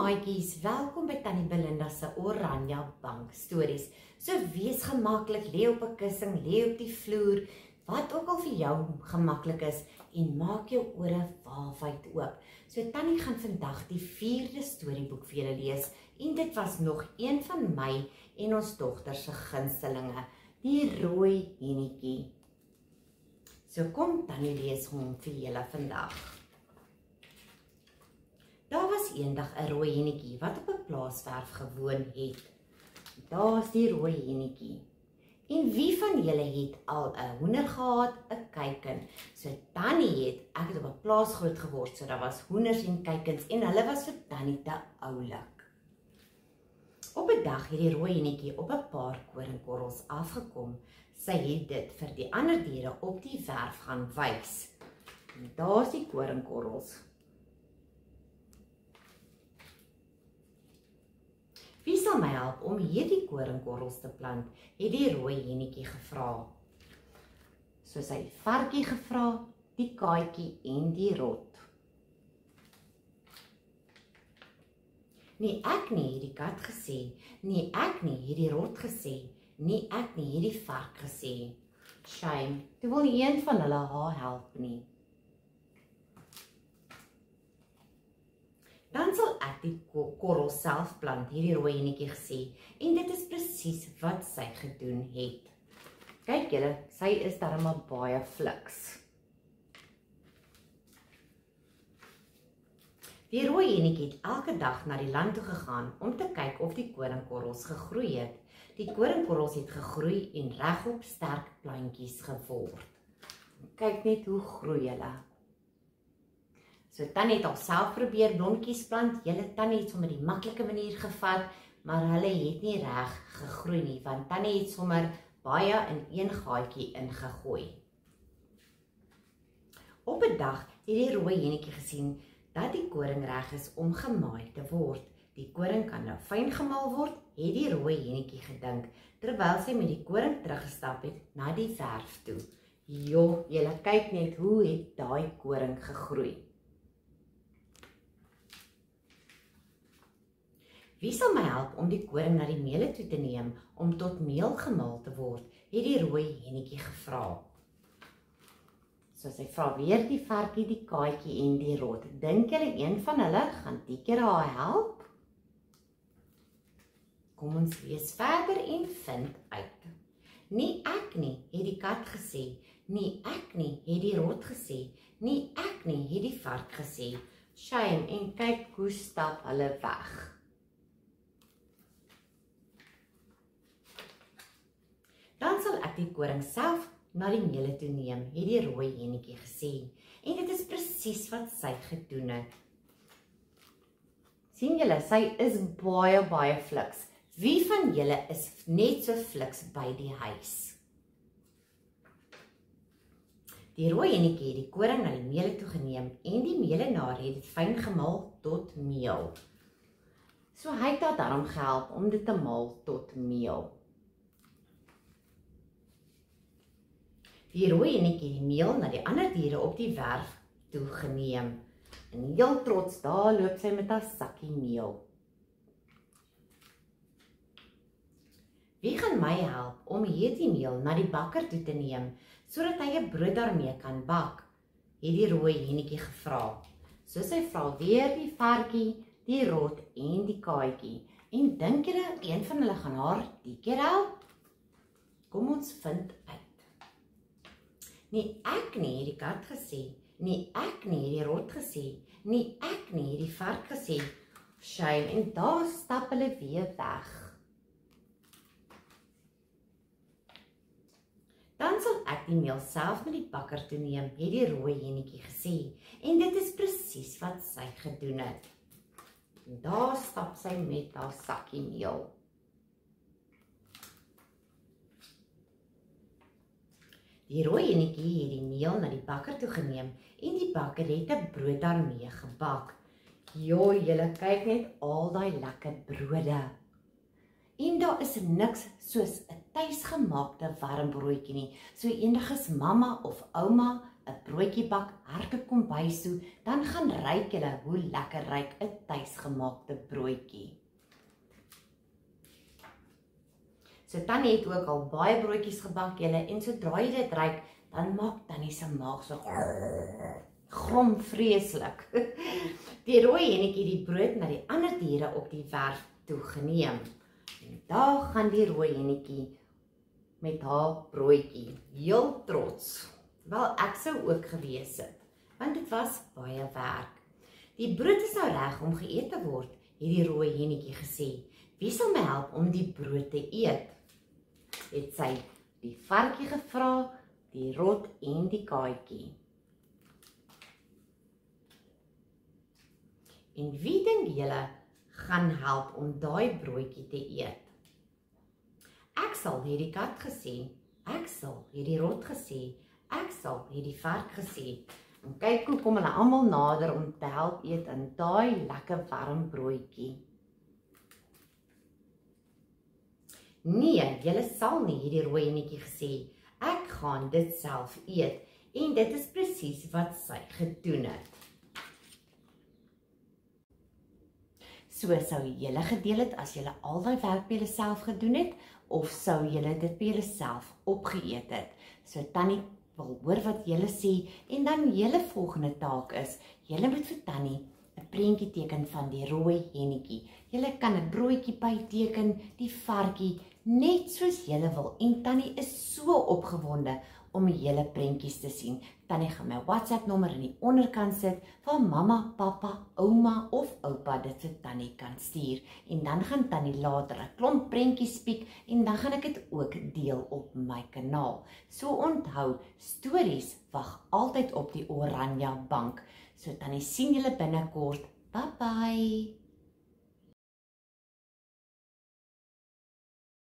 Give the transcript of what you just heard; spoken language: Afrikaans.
maatjies, welkom by Tannie Belinda se Oranje Bank stories. So wees gemaklik, lê op 'n kussing, lê op die vloer, wat ook al vir jou gemaklik is en maak jou ore waafwyd oop. So Tannie gaan vandag die 4de storieboek vir julle lees en dit was nog een van my en ons dogter se gunstelinge, die rooi hennetjie. So kom Tannie lees hom vir julle vandag. Daar was eendag 'n rooi hennetjie wat op 'n plaaswerf gewoon het. Daar's die rooi hennetjie. En wie van julle het al 'n hoender gehad, 'n kuiken? So Tannie ek het op 'n plaas groot geword, so daar was hoenders en kuikens en hulle was vir Tannie te oulik. Op 'n dag het die rooi hennetjie op 'n paar koringkorrels afgekom. Sy het dit vir die ander diere op die werf gaan wys. En daar's die koringkorrels. Wie sal my help om hierdie koringkorrels te plant, het die rooi hennetjie gevra. So sy het die varkie gevra, die kaaitjie en die rot. Nee ek nie, het die kat gesê. Nee ek nie, het die rot gesê. Nee ek nie, het die vark gesê. Shame, toe wil nie een van hulle haar help nie. Dan sal ek die korrel self plant, hierdie rooi hennetjie gesê, en dit is presies wat sy gedoen het. Kyk julle, sy is darem baie fliks. Die rooi hennetjie het elke dag na die land toe gegaan om te kyk of die koringkorrels gegroei het. Die koringkorrels het gegroei en regop sterk plantjies geword. Kyk net hoe groei hulle. So Tannie het alself probeer blommetjies plant. Julle Tannie het sommer die maklike manier gevat, maar hulle het nie reg gegroei nie, want Tannie het sommer baie in een gaatjie ingegooi. Op 'n dag het die rooi hennetjie gesien dat die koring reg is om gemaai te word. Die koring kan nou fyn gemaal word, het die rooi hennetjie gedink, terwyl sy met die koring teruggestap het na die werf toe. Jo, julle kyk net hoe het daai koring gegroei. Wie sal my help om die koring na die meule toe te neem om tot meel gemaal te word, het die rooi hennetjie gevra. So sy vra weer die varkie, die kaaitjie en die rot. Dink julle een van hulle gaan die keer haar help? Kom ons lees verder en vind uit. Nie ek nie, het die kat gesê. Nie ek nie, het die rot gesê. Nie ek nie, het die vark gesê. Shame, en kyk hoe stap hulle weg. Dan sal ek die koring self na die meule toe neem, het die rooi hennetjie gesê. En dit is presies wat sy gedoen het. Sien julle, sy is baie fliks. Wie van julle is net so fliks by die huis? Die rooi hennetjie het die koring na die meule toe geneem en die meulenaar het dit fyn gemaal tot meel. So hy het haar daarom gehelp om dit te maal tot meel. Die rooi hennetjie het die meel na die ander diere op die werf toe geneem. En heel trots daar loop sy met haar sakkie meel. Wie gaan my help om hierdie meel na die bakker toe te neem, sodat hy 'n brood daarmee kan bak? Het die rooi hennetjie gevra. So sy vra weer die varkie, die rot en die kaaitjie. En dink julle een van hulle gaan haar die keer help? Kom ons vind uit. Nie ek nie, het die kat gesê. Nie ek nie, het die rot gesê. Nie ek nie, het die vark gesê. Shame, en daar stap hulle weer weg. Dan sal ek die meel self met die bakker toe neem, het die rooi hennetjie gesê. En dit is presies wat sy gedoen het. En daar stap sy met haar sakkie meel. Die rooi hennetjie het die meel na die bakker toe geneem en die bakker het 'n brood daarmee gebak. Jo, julle kyk net al daai lekker brode. En daar is niks soos 'n tuisgemaakte warm broodjie nie. So eendag as mamma of ouma 'n broodjie bak, hardloop kombuis toe, dan gaan ruik julle hoe lekker ruik 'n tuisgemaakte broodjie. So Tannie het ook al baie broodjies gebak julle en sodra jy dit ruik, dan maak Tannie se maag so grom vreeslik. Die rooi hennetjie die brood na die ander diere op die werf toe geneem. En daar gaan die rooi hennetjie met haar broodjie, heel trots. Wel, ek sou ook gewees het, want dit was baie werk. Die brood is nou reg om geëet te word, het die rooi hennetjie gesê. Wie sal my help om die brood te eet? Het sy die varkie gevra, die rot en die kaaitjie. En wie dink julle gaan help om daai broodjie te eet? Ek sal, het die kat gesê. Ek sal, het die rot gesê. Ek sal, het die vark gesê. En kyk hoe kom hulle almal nader om te help eet in daai lekker warm broodjie. Nee, julle sal nie, het die rooi hennetjie gesê. Ek gaan dit self eet. En dit is presies wat sy gedoen het. So sou julle gedeel het as julle al daai werk by julle self gedoen het, of sou julle dit by julle self opgeëet het? So Tannie wil hoor wat julle sê, en dan julle volgende taak is, julle moet vir Tannie 'n prentjie teken van die rooi hennetjie. Julle kan 'n broodjie byteken, die varkie, net soos julle wil, en Tannie is so opgewonde om julle prentjies te sien. Tannie gaan my WhatsApp nommer in die onderkant sit, waar mamma, pappa, ouma of oupa dit vir Tannie kan stuur. En dan gaan Tannie later 'n klomp prentjies spiek, en dan gaan ek dit ook deel op my kanaal. So onthou, stories wag altyd op die oranje bank. So Tannie sien julle binnekort. Bye bye!